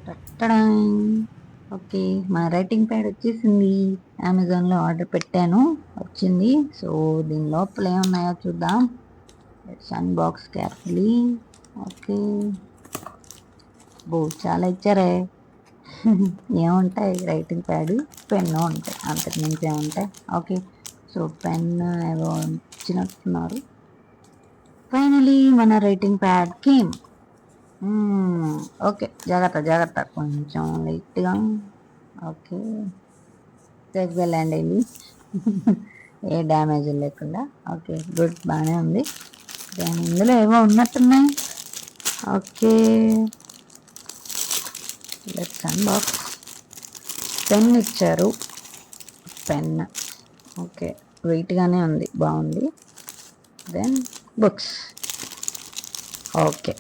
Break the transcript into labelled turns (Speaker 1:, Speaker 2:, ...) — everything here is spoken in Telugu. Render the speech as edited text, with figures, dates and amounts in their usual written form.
Speaker 1: టట్టడాయ్. ఓకే, మన రైటింగ్ ప్యాడ్ వచ్చేసింది. అమెజాన్లో ఆర్డర్ పెట్టాను, వచ్చింది. సో దీని లోపల ఏమున్నాయో చూద్దాం. Let's unbox carefully. ఓకే, చాలా ఇచ్చారే. ఏముంటాయి, రైటింగ్ ప్యాడ్, పెన్ను ఉంటాయి, అంతకు మించి ఏముంటాయి. ఓకే, సో పెన్ ఏవో ఇచ్చినట్టున్నారు. ఫైనలీ మన రైటింగ్ ప్యాడ్ కేమ్. ఓకే, జాగ్రత్త జాగ్రత్త, కొంచెం లైట్గా. ఓకే, సేఫ్గా ల్యాండ్ అయింది. ఏ డ్యామేజ్ లేకుండా. ఓకే, గుడ్, బాగానే ఉంది. దాని ఇందులో ఏవో ఉన్నట్టున్నాయి. Okay, let's unbox. పెన్ ఇచ్చారు, పెన్. ఓకే, వెయిట్గానే ఉంది, బాగుంది. Then books. ఓకే,